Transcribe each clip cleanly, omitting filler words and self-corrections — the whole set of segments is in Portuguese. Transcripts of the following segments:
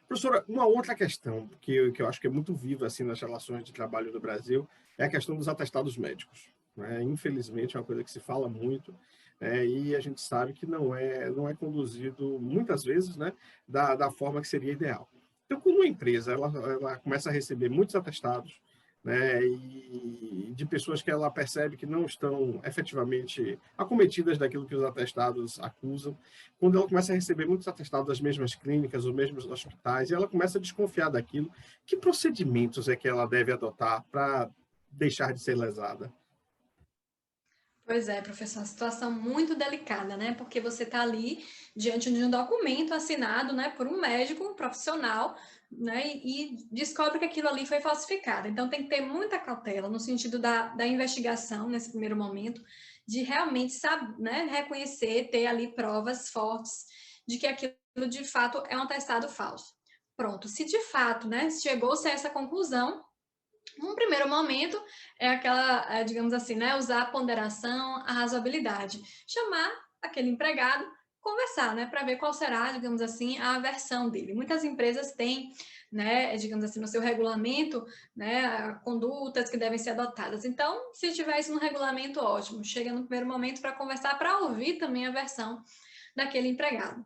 Professora, uma outra questão que eu acho que é muito viva assim, nas relações de trabalho do Brasil é a questão dos atestados médicos. Né? Infelizmente, é uma coisa que se fala muito, e a gente sabe que não é conduzido, muitas vezes, né, da forma que seria ideal. Então, quando uma empresa ela começa a receber muitos atestados, né, e de pessoas que ela percebe que não estão efetivamente acometidas daquilo que os atestados acusam, quando ela começa a receber muitos atestados das mesmas clínicas, dos mesmos hospitais, e ela começa a desconfiar daquilo, que procedimentos é que ela deve adotar para deixar de ser lesada? Pois é, professor, uma situação muito delicada, né? Porque você está ali diante de um documento assinado, né, por um médico, um profissional, né, e descobre que aquilo ali foi falsificado. Então tem que ter muita cautela no sentido da investigação nesse primeiro momento, de realmente saber, né, reconhecer, ter ali provas fortes de que aquilo de fato é um atestado falso. Pronto, se de fato, né, chegou-se a essa conclusão, num primeiro momento, é aquela, digamos assim, né, usar a ponderação, a razoabilidade. Chamar aquele empregado, conversar, né, para ver qual será, digamos assim, a versão dele. Muitas empresas têm, né, digamos assim, no seu regulamento, né, condutas que devem ser adotadas. Então, se tiver isso no regulamento, ótimo. Chega no primeiro momento para conversar, para ouvir também a versão daquele empregado.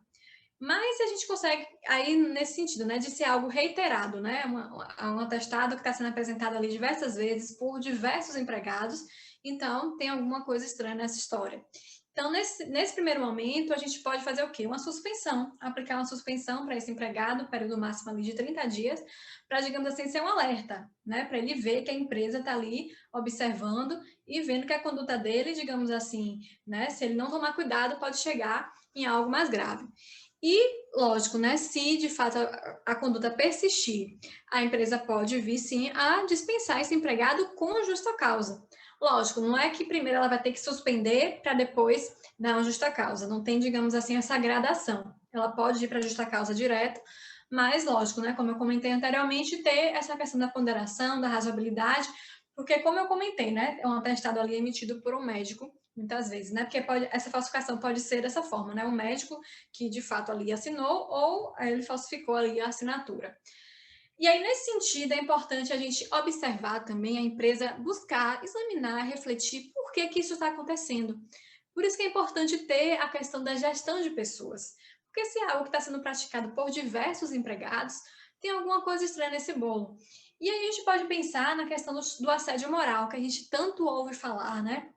Mas a gente consegue, aí nesse sentido, né, de ser algo reiterado, né, um atestado que está sendo apresentado ali diversas vezes por diversos empregados, então tem alguma coisa estranha nessa história. Então, nesse primeiro momento, a gente pode fazer o quê? Uma suspensão, aplicar uma suspensão para esse empregado, período máximo ali de 30 dias, para, digamos assim, ser um alerta, né, para ele ver que a empresa está ali observando e vendo que a conduta dele, digamos assim, né, se ele não tomar cuidado, pode chegar em algo mais grave. E, lógico, né, se de fato a conduta persistir, a empresa pode vir sim a dispensar esse empregado com justa causa. Lógico, não é que primeiro ela vai ter que suspender para depois dar uma justa causa. Não tem, digamos assim, essa gradação. Ela pode ir para a justa causa direto, mas lógico, né, como eu comentei anteriormente, ter essa questão da ponderação, da razoabilidade, porque como eu comentei, né, é um atestado ali emitido por um médico, muitas vezes, né, porque essa falsificação pode ser dessa forma, né, o médico que de fato ali assinou ou ele falsificou ali a assinatura. E aí, nesse sentido, é importante a gente observar também a empresa buscar, examinar, refletir por que que isso está acontecendo. Por isso que é importante ter a questão da gestão de pessoas. Porque se é algo que está sendo praticado por diversos empregados, tem alguma coisa estranha nesse bolo. E aí a gente pode pensar na questão do assédio moral, que a gente tanto ouve falar, né?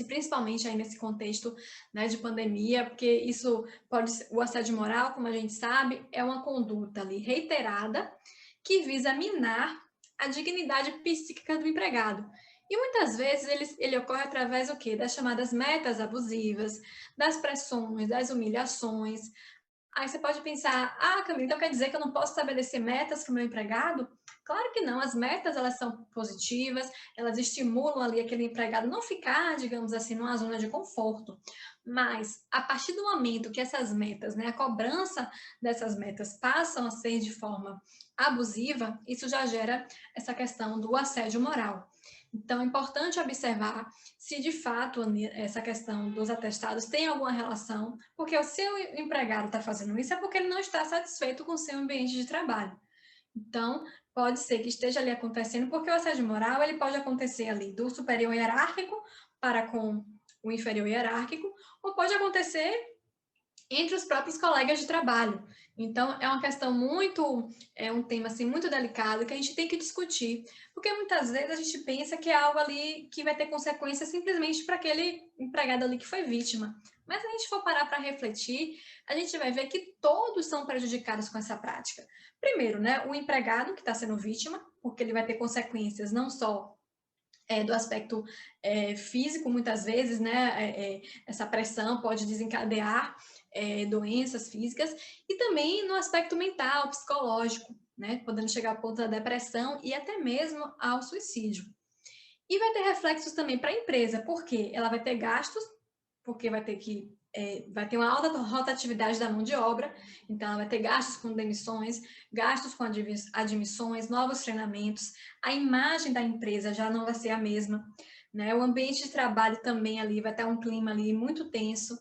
Principalmente aí nesse contexto, né, de pandemia, porque isso pode ser, o assédio moral, como a gente sabe, é uma conduta ali reiterada que visa minar a dignidade psíquica do empregado. E muitas vezes ele ocorre através do quê? Das chamadas metas abusivas, das pressões, das humilhações. Aí você pode pensar, ah, Camila, então quer dizer que eu não posso estabelecer metas para o meu empregado? Claro que não, as metas elas são positivas, elas estimulam ali aquele empregado não ficar, digamos assim, numa zona de conforto. Mas a partir do momento que essas metas, né, a cobrança dessas metas passam a ser de forma abusiva, isso já gera essa questão do assédio moral. Então, é importante observar se de fato essa questão dos atestados tem alguma relação, porque o seu empregado está fazendo isso é porque ele não está satisfeito com o seu ambiente de trabalho. Então, pode ser que esteja ali acontecendo, porque o assédio moral ele pode acontecer ali do superior hierárquico para com o inferior hierárquico, ou pode acontecer entre os próprios colegas de trabalho. Então, é uma questão muito, é um tema assim muito delicado que a gente tem que discutir, porque muitas vezes a gente pensa que é algo ali que vai ter consequências simplesmente para aquele empregado ali que foi vítima. Mas se a gente for parar para refletir, a gente vai ver que todos são prejudicados com essa prática. Primeiro, né, o empregado que está sendo vítima, porque ele vai ter consequências não só do aspecto físico, muitas vezes, né? Essa pressão pode desencadear doenças físicas, e também no aspecto mental, psicológico, né? Podendo chegar ao ponto da depressão e até mesmo ao suicídio. E vai ter reflexos também para a empresa, porque ela vai ter gastos, porque vai ter que vai ter uma alta rotatividade da mão de obra, então ela vai ter gastos com demissões, gastos com admissões, novos treinamentos, a imagem da empresa já não vai ser a mesma, né? O ambiente de trabalho também ali vai ter um clima ali muito tenso.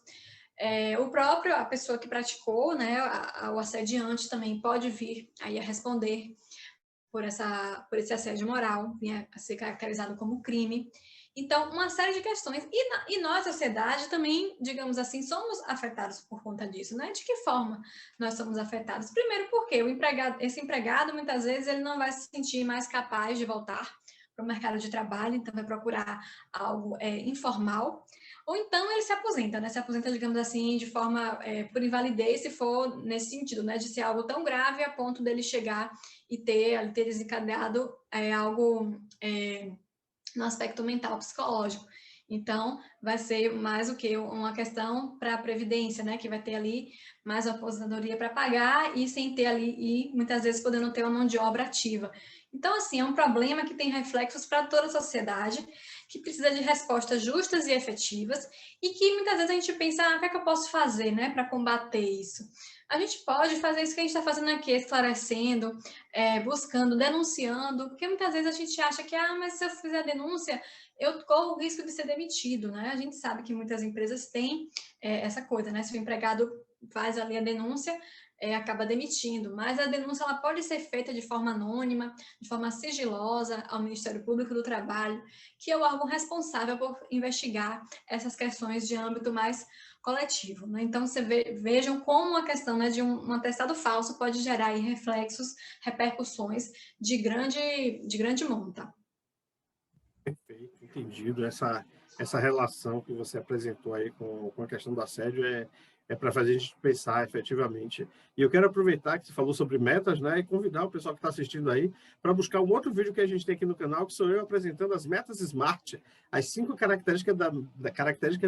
A pessoa que praticou, né, o assediante também pode vir aí a responder por esse assédio moral, vinha a ser caracterizado como crime. Então, uma série de questões. E nós, sociedade, também, digamos assim, somos afetados por conta disso, né? De que forma nós somos afetados? Primeiro, porque esse empregado, muitas vezes, ele não vai se sentir mais capaz de voltar para o mercado de trabalho, então vai procurar algo informal, ou então ele se aposenta, né? Se aposenta, digamos assim, de forma por invalidez, se for nesse sentido, né? De ser algo tão grave a ponto dele chegar e ter desencadeado algo no aspecto mental, psicológico. Então, vai ser mais o que? Uma questão para a Previdência, né? Que vai ter ali mais uma aposentadoria para pagar e sem ter ali, e muitas vezes podendo ter uma mão de obra ativa. Então, assim, é um problema que tem reflexos para toda a sociedade, que precisa de respostas justas e efetivas, e que muitas vezes a gente pensa, o que é que eu posso fazer, né, para combater isso? A gente pode fazer isso que a gente está fazendo aqui, esclarecendo, buscando, denunciando, porque muitas vezes a gente acha que, mas se eu fizer a denúncia, eu corro o risco de ser demitido, né? A gente sabe que muitas empresas têm essa coisa, né? Se o empregado faz ali a denúncia, acaba demitindo, mas a denúncia ela pode ser feita de forma anônima, de forma sigilosa ao Ministério Público do Trabalho, que é o órgão responsável por investigar essas questões de âmbito mais coletivo. Né? Então, vejam como a questão, né, de um atestado falso pode gerar aí reflexos, repercussões de grande monta. Perfeito, entendido. Essa relação que você apresentou aí com a questão do assédio é para fazer a gente pensar efetivamente. E eu quero aproveitar que você falou sobre metas, né, e convidar o pessoal que está assistindo aí para buscar um outro vídeo que a gente tem aqui no canal, que sou eu apresentando as metas SMART, as 5 características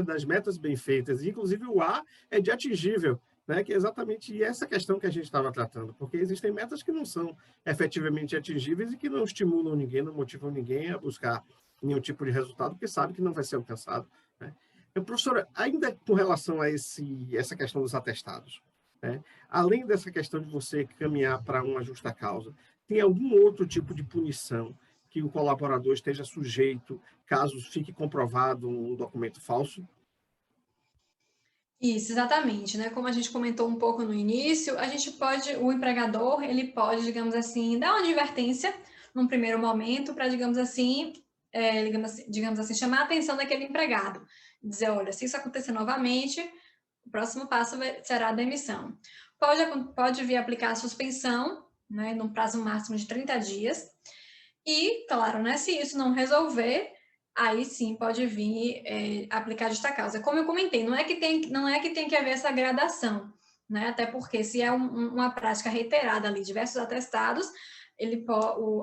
das metas bem feitas. Inclusive o A é de atingível, né, que é exatamente essa questão que a gente estava tratando, porque existem metas que não são efetivamente atingíveis e que não estimulam ninguém, não motivam ninguém a buscar nenhum tipo de resultado, porque sabe que não vai ser alcançado. Né? Então, professora, ainda com relação a essa questão dos atestados, né? Além dessa questão de você caminhar para uma justa causa, tem algum outro tipo de punição que o colaborador esteja sujeito caso fique comprovado um documento falso? Isso, exatamente, né? Como a gente comentou um pouco no início, o empregador, ele pode, digamos assim, dar uma advertência num primeiro momento para, digamos assim, chamar a atenção daquele empregado. Dizer, olha, se isso acontecer novamente, o próximo passo será a demissão. Pode vir aplicar a suspensão, né, num prazo máximo de 30 dias. E, claro, né, se isso não resolver, aí sim pode vir aplicar justa causa. Como eu comentei, não é que tem que haver essa gradação, né? Até porque se é uma prática reiterada ali, diversos atestados,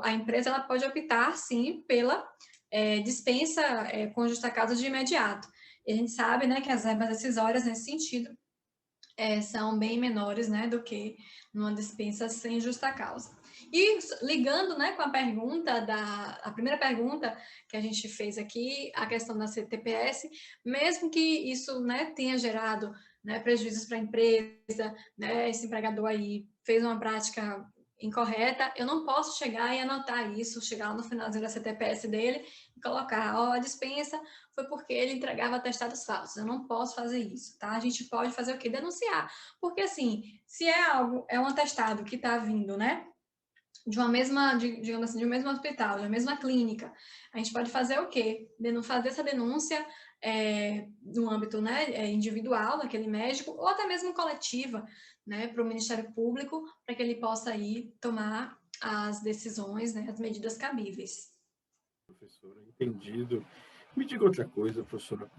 a empresa ela pode optar sim pela dispensa com justa causa de imediato. E a gente sabe, né, que as verbas decisórias nesse sentido são bem menores, né, do que numa dispensa sem justa causa. E ligando, né, com a primeira pergunta que a gente fez aqui, a questão da CTPS, mesmo que isso, né, tenha gerado, né, prejuízos para a empresa, né, esse empregador aí fez uma prática incorreta, eu não posso chegar e anotar isso, chegar lá no finalzinho da CTPS dele e colocar, a dispensa foi porque ele entregava atestados falsos. Eu não posso fazer isso, tá? A gente pode fazer o quê? Denunciar. Porque, assim, se é um atestado que está vindo, né? De uma mesma, digamos assim, de um mesmo hospital, de uma mesma clínica, a gente pode fazer o quê? Fazer essa denúncia no âmbito, né, individual daquele médico, ou até mesmo coletiva, né, para o Ministério Público, para que ele possa aí tomar as decisões, né, as medidas cabíveis. Professora, entendido. Me diga outra coisa, professora.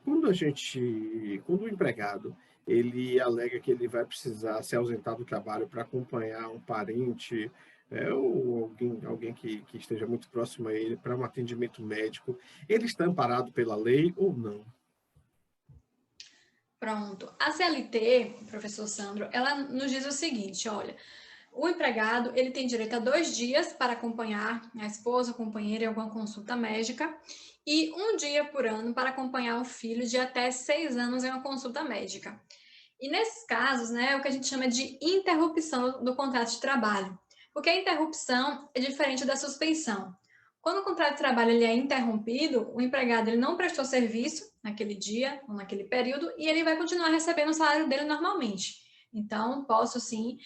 Quando o empregado ele alega que ele vai precisar se ausentar do trabalho para acompanhar um parente, ou alguém que esteja muito próximo a ele para um atendimento médico, ele está amparado pela lei ou não? Pronto. A CLT, professor Sandro, ela nos diz o seguinte, olha, o empregado, ele tem direito a 2 dias para acompanhar a esposa, a companheira em alguma consulta médica e 1 dia por ano para acompanhar o filho de até 6 anos em uma consulta médica. E nesses casos, né, é o que a gente chama de interrupção do contrato de trabalho, porque a interrupção é diferente da suspensão. Quando o contrato de trabalho ele é interrompido, o empregado ele não prestou serviço naquele dia ou naquele período e ele vai continuar recebendo o salário dele normalmente. Então, posso sim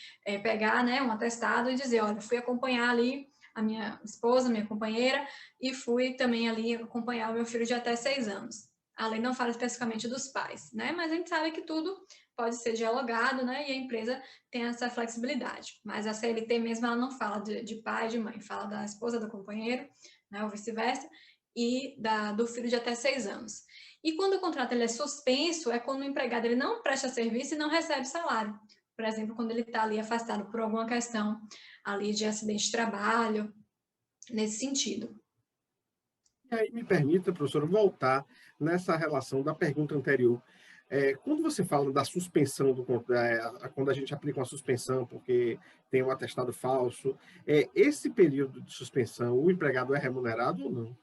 pegar, né, um atestado e dizer, olha, fui acompanhar ali a minha esposa, minha companheira, e fui também ali acompanhar o meu filho de até 6 anos. A lei não fala especificamente dos pais, né? Mas a gente sabe que tudo pode ser dialogado, né? E a empresa tem essa flexibilidade. Mas a CLT mesmo, ela não fala de pai e de mãe, fala da esposa do companheiro, né? Ou vice-versa, e do filho de até 6 anos. E quando o contrato ele é suspenso, é quando o empregado ele não presta serviço e não recebe salário. Por exemplo, quando ele está ali afastado por alguma questão ali de acidente de trabalho, nesse sentido. E aí me permita, professora, voltar nessa relação da pergunta anterior. Quando você fala da suspensão quando a gente aplica uma suspensão porque tem um atestado falso, esse período de suspensão, o empregado é remunerado ou não?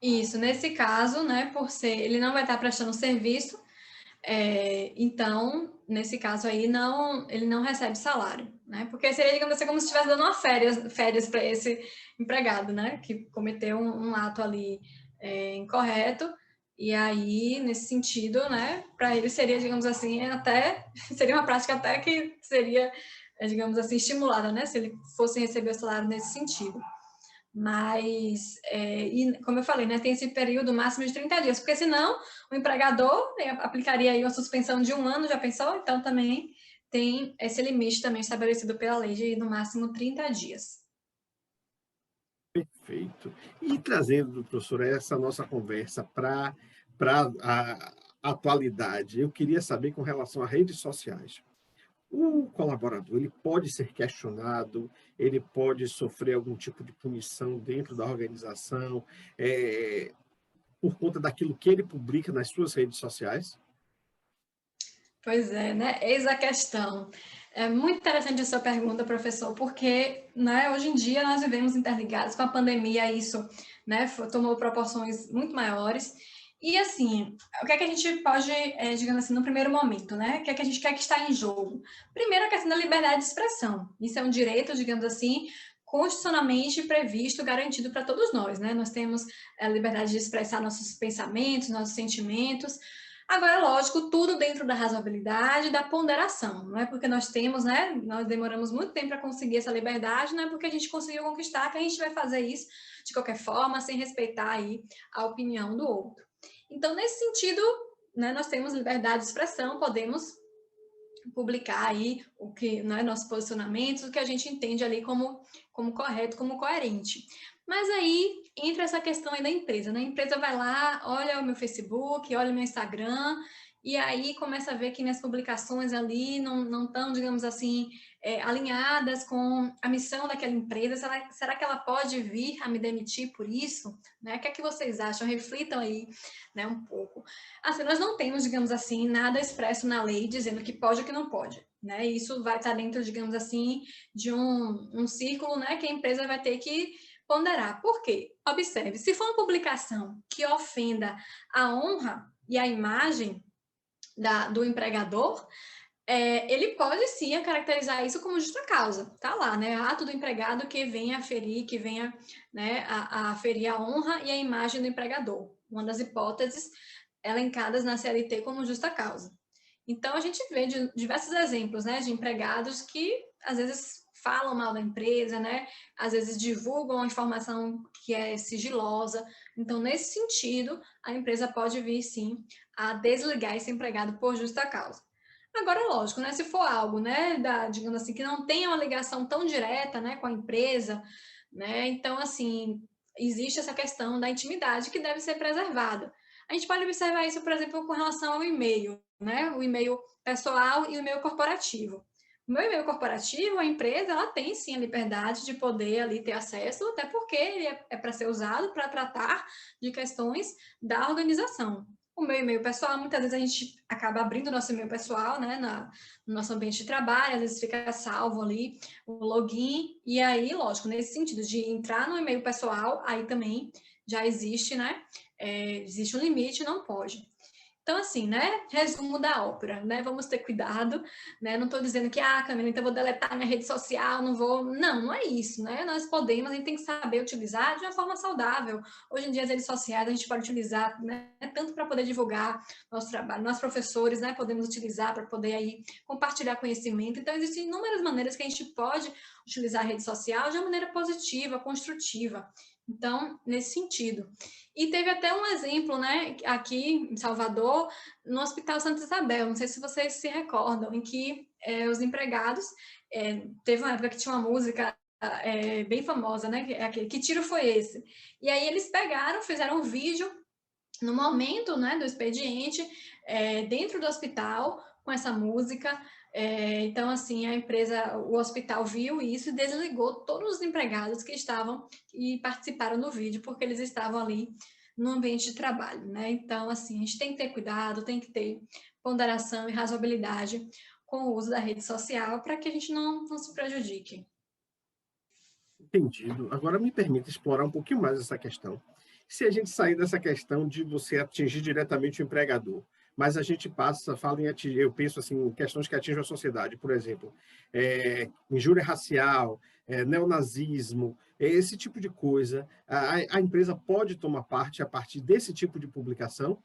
Isso, nesse caso, né, por ser, ele não vai estar prestando serviço, então, nesse caso aí, ele não recebe salário, né? Porque seria, digamos assim, como se estivesse dando uma férias para esse empregado, né? Que cometeu um ato ali incorreto, e aí, nesse sentido, né, para ele seria, digamos assim, até seria uma prática até que seria, digamos assim, estimulada, né? Se ele fosse receber o salário nesse sentido. Mas, e como eu falei, né, tem esse período máximo de 30 dias, porque senão o empregador aplicaria aí uma suspensão de 1 ano, já pensou? Então também tem esse limite também estabelecido pela lei de no máximo 30 dias. Perfeito. E trazendo, professora, essa nossa conversa para a atualidade, eu queria saber com relação a redes sociais. O colaborador, ele pode ser questionado, ele pode sofrer algum tipo de punição dentro da organização, por conta daquilo que ele publica nas suas redes sociais? Pois é, né? Eis a questão. É muito interessante a sua pergunta, professor, porque, né, hoje em dia nós vivemos interligados com a pandemia, isso, né, tomou proporções muito maiores. E assim, o que é que a gente pode, digamos assim, no primeiro momento, né? O que é que a gente quer que está em jogo? Primeiro, a questão da liberdade de expressão. Isso é um direito, digamos assim, constitucionalmente previsto, garantido para todos nós, né? Nós temos a liberdade de expressar nossos pensamentos, nossos sentimentos. Agora, lógico, tudo dentro da razoabilidade e da ponderação. Não é porque nós temos, né? Nós demoramos muito tempo para conseguir essa liberdade, não é porque a gente conseguiu conquistar que a gente vai fazer isso de qualquer forma, sem respeitar aí a opinião do outro. Então, nesse sentido, né, nós temos liberdade de expressão, podemos publicar aí o que, né, nossos posicionamentos, o que a gente entende ali como correto, como coerente. Mas aí entra essa questão aí da empresa, né? A empresa vai lá, olha o meu Facebook, olha o meu Instagram, e aí começa a ver que minhas publicações ali não estão, digamos assim, alinhadas com a missão daquela empresa. Será que ela pode vir a me demitir por isso? Né? O que é que vocês acham? Reflitam aí, né, um pouco. Assim, nós não temos, digamos assim, nada expresso na lei dizendo que pode ou que não pode. Né? Isso vai estar dentro, digamos assim, de um círculo, né, que a empresa vai ter que ponderar. Por quê? Observe, se for uma publicação que ofenda a honra e a imagem do empregador, ele pode sim caracterizar isso como justa causa. Tá lá, né? Ato do empregado que venha ferir, que venha, né, a ferir a honra e a imagem do empregador. Uma das hipóteses elencadas na CLT como justa causa. Então, a gente vê diversos exemplos, né, de empregados que, às vezes, falam mal da empresa, né, às vezes divulgam a informação que é sigilosa. Então, nesse sentido, a empresa pode vir, sim, a desligar esse empregado por justa causa. Agora, lógico, né, se for algo, né, digamos assim, que não tenha uma ligação tão direta, né, com a empresa, né, então, assim, existe essa questão da intimidade que deve ser preservada. A gente pode observar isso, por exemplo, com relação ao e-mail, né? O e-mail pessoal e o e-mail corporativo. O meu e-mail corporativo, a empresa, ela tem sim a liberdade de poder ali ter acesso, até porque ele é para ser usado para tratar de questões da organização. o meu e-mail pessoal, muitas vezes a gente acaba abrindo o nosso e-mail pessoal, né, no nosso ambiente de trabalho, às vezes fica salvo ali o login, e aí, lógico, nesse sentido de entrar no e-mail pessoal, aí também já existe, né, existe um limite, não pode. Então, assim, né? Resumo da ópera, né? Vamos ter cuidado, né? Não estou dizendo que, Camila, então eu vou deletar minha rede social, não vou. Não, não é isso, né? Nós podemos, a gente tem que saber utilizar de uma forma saudável. Hoje em dia, as redes sociais a gente pode utilizar, né? Tanto para poder divulgar nosso trabalho, nós professores, né? Podemos utilizar para poder aí compartilhar conhecimento. Então, existem inúmeras maneiras que a gente pode utilizar a rede social de uma maneira positiva, construtiva. Então, nesse sentido. E teve até um exemplo, né, aqui em Salvador, no Hospital Santa Isabel, não sei se vocês se recordam, em que os empregados, teve uma época que tinha uma música bem famosa, né, que tiro foi esse? E aí eles pegaram, fizeram um vídeo no momento, né, do expediente, dentro do hospital, com essa música. Então, assim, a empresa, o hospital viu isso e desligou todos os empregados que estavam e participaram do vídeo, porque eles estavam ali no ambiente de trabalho, né? Então, assim, a gente tem que ter cuidado, tem que ter ponderação e razoabilidade com o uso da rede social para que a gente não se prejudique. Entendido. Agora me permita explorar um pouquinho mais essa questão. Se a gente sair dessa questão de você atingir diretamente o empregador, mas a gente fala em atingir, eu penso assim, em questões que atingem a sociedade, por exemplo, injúria racial, neonazismo, esse tipo de coisa, a empresa pode tomar parte a partir desse tipo de publicação?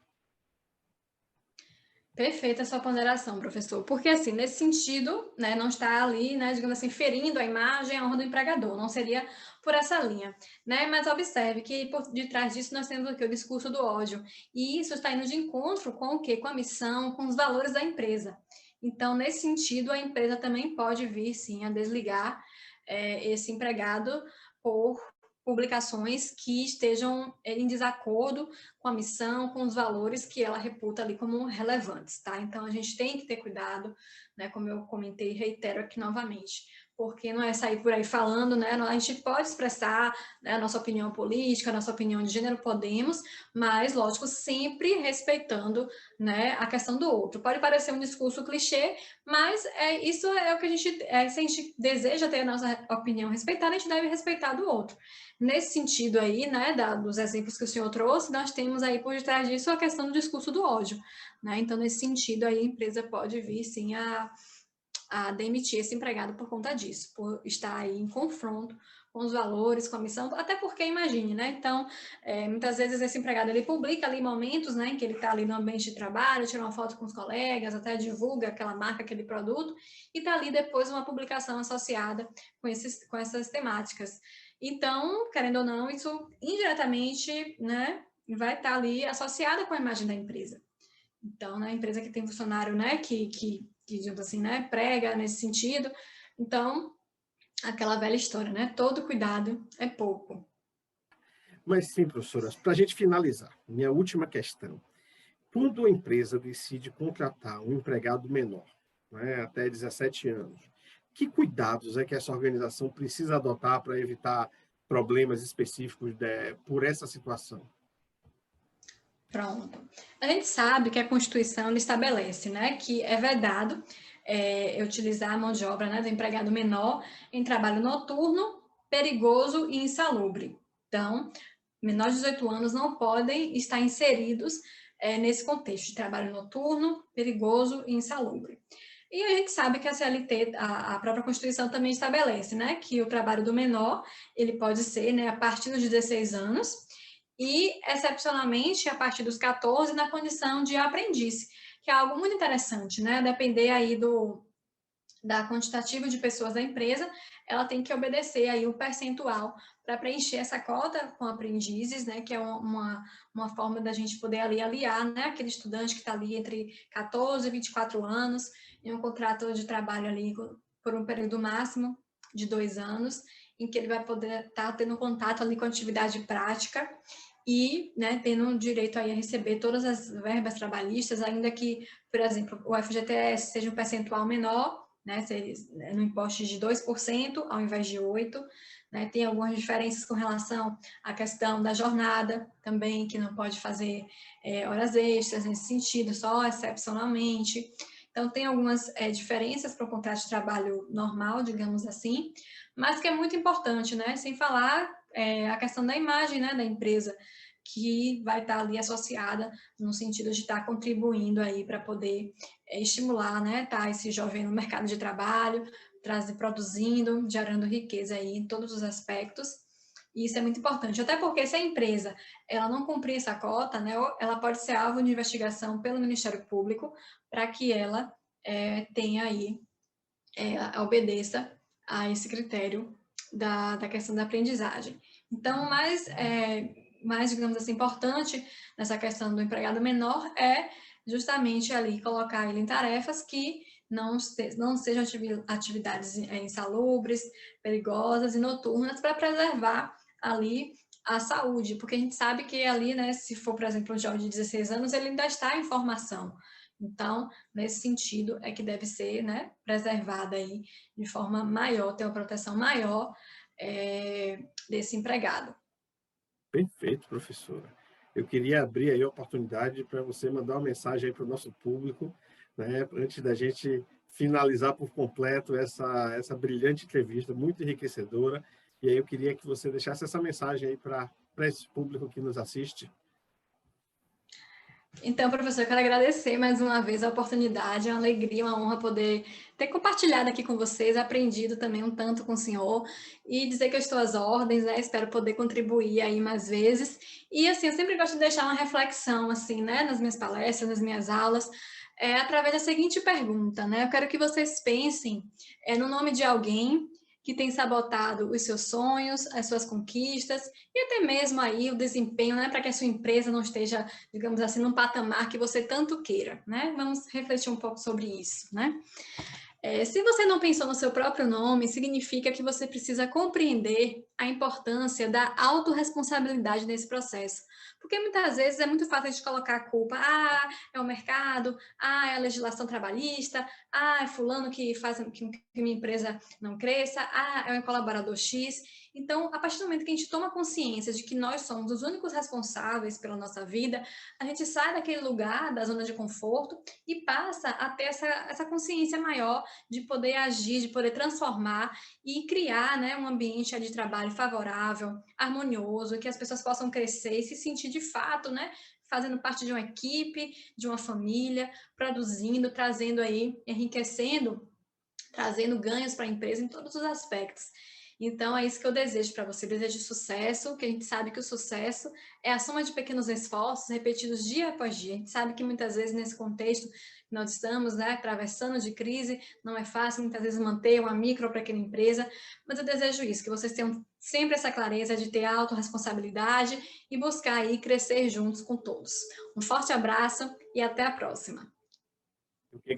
Perfeita a sua ponderação, professor. Porque, assim, nesse sentido, né, não está ali, né, digamos assim, ferindo a imagem, a honra do empregador, não seria por essa linha, né? Mas observe que por detrás disso nós temos aqui o discurso do ódio, e isso está indo de encontro com o quê? Com a missão, com os valores da empresa. Então, nesse sentido, a empresa também pode vir, sim, a desligar esse empregado por publicações que estejam em desacordo com a missão, com os valores que ela reputa ali como relevantes, tá? Então, a gente tem que ter cuidado, né? Como eu comentei e reitero aqui novamente, porque não é sair por aí falando, né? A gente pode expressar, né, a nossa opinião política, a nossa opinião de gênero, podemos, mas, lógico, sempre respeitando, né, a questão do outro. Pode parecer um discurso clichê, mas isso é o que a gente, se a gente deseja ter a nossa opinião respeitada, a gente deve respeitar do outro. Nesse sentido aí, né, dos exemplos que o senhor trouxe, nós temos aí por detrás disso a questão do discurso do ódio, né? Então, nesse sentido aí, a empresa pode vir, sim, a demitir esse empregado por conta disso, por estar aí em confronto com os valores, com a missão, até porque, imagine, né? Então, muitas vezes esse empregado, ele publica ali momentos, né, em que ele está ali no ambiente de trabalho, tira uma foto com os colegas, até divulga aquela marca, aquele produto, e está ali depois uma publicação associada com essas temáticas. Então, querendo ou não, isso indiretamente, né, vai estar ali associada com a imagem da empresa. Então, né, a empresa que tem funcionário, né, que digamos assim, né, prega nesse sentido. Então, aquela velha história, né, todo cuidado é pouco. Mas sim, professora, para a gente finalizar, minha última questão. Quando a empresa decide contratar um empregado menor, né, até 17 anos, que cuidados é que essa organização precisa adotar para evitar problemas específicos por essa situação? Pronto. A gente sabe que a Constituição estabelece, né, que é vedado utilizar a mão de obra, né, do empregado menor em trabalho noturno, perigoso e insalubre. Então, menores de 18 anos não podem estar inseridos nesse contexto de trabalho noturno, perigoso e insalubre. E a gente sabe que a CLT, a própria Constituição também estabelece, né, que o trabalho do menor, ele pode ser, né, a partir dos 16 anos e, excepcionalmente, a partir dos 14, na condição de aprendiz, que é algo muito interessante, né, depender aí da quantitativa de pessoas da empresa, ela tem que obedecer aí um percentual para preencher essa cota com aprendizes, né, que é uma forma da gente poder ali aliar, né, aquele estudante que está ali entre 14 e 24 anos, em um contrato de trabalho ali por um período máximo de 2 anos, em que ele vai poder estar tendo contato ali com a atividade prática e, né, tendo direito aí a receber todas as verbas trabalhistas, ainda que, por exemplo, o FGTS seja um percentual menor, né, no imposto de 2% ao invés de 8%, né, tem algumas diferenças com relação à questão da jornada também, que não pode fazer horas extras nesse sentido, só excepcionalmente. Então, tem algumas diferenças para o contrato de trabalho normal, digamos assim, mas que é muito importante, né, sem falar a questão da imagem, né, da empresa, que vai estar ali associada no sentido de estar contribuindo aí para poder estimular, né, tá esse jovem no mercado de trabalho, produzindo, gerando riqueza aí em todos os aspectos. E isso é muito importante, até porque se a empresa ela não cumprir essa cota, né, ela pode ser alvo de investigação pelo Ministério Público para que ela tenha aí, obedeça a esse critério da questão da aprendizagem. Então, mais, digamos assim, importante nessa questão do empregado menor é justamente ali colocar ele em tarefas que não sejam atividades insalubres, perigosas e noturnas para preservar ali a saúde, porque a gente sabe que ali, né, se for, por exemplo, um jovem de 16 anos, ele ainda está em formação. Então, nesse sentido, é que deve ser, né, preservada aí de forma maior, ter uma proteção maior desse empregado. Perfeito, professora. Eu queria abrir aí a oportunidade para você mandar uma mensagem aí para o nosso público, né, antes da gente finalizar por completo essa brilhante entrevista, muito enriquecedora. E aí eu queria que você deixasse essa mensagem aí para esse público que nos assiste. Então, professor, eu quero agradecer mais uma vez a oportunidade, é uma alegria, uma honra poder ter compartilhado aqui com vocês, aprendido também um tanto com o senhor e dizer que eu estou às ordens, né? Espero poder contribuir aí mais vezes. E assim, eu sempre gosto de deixar uma reflexão assim, né, nas minhas palestras, nas minhas aulas, através da seguinte pergunta, né? Eu quero que vocês pensem no nome de alguém que tem sabotado os seus sonhos, as suas conquistas e até mesmo aí o desempenho, né, para que a sua empresa não esteja, digamos assim, num patamar que você tanto queira, né? Vamos refletir um pouco sobre isso, né? Se você não pensou no seu próprio nome, significa que você precisa compreender a importância da autorresponsabilidade nesse processo. Porque muitas vezes é muito fácil de colocar a culpa, é o mercado, é a legislação trabalhista, é fulano que faz que minha empresa não cresça, é o colaborador X. Então, a partir do momento que a gente toma consciência de que nós somos os únicos responsáveis pela nossa vida, a gente sai daquele lugar, da zona de conforto, e passa a ter essa consciência maior de poder agir, de poder transformar e criar, né, um ambiente de trabalho favorável, harmonioso, que as pessoas possam crescer e se sentir de fato, né, fazendo parte de uma equipe, de uma família, produzindo, trazendo aí, enriquecendo, trazendo ganhos para a empresa em todos os aspectos. Então, é isso que eu desejo para você. Desejo sucesso, que a gente sabe que o sucesso é a soma de pequenos esforços repetidos dia após dia. A gente sabe que muitas vezes nesse contexto que nós estamos, né, atravessando de crise, não é fácil muitas vezes manter uma micro ou pequena empresa, mas eu desejo isso, que vocês tenham sempre essa clareza de ter autorresponsabilidade e buscar aí crescer juntos com todos. Um forte abraço e até a próxima. Eu que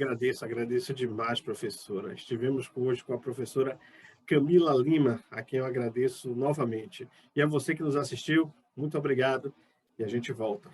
agradeço demais, professora. Estivemos hoje com a professora Camila Lima, a quem eu agradeço novamente. E a você que nos assistiu, muito obrigado e a gente volta.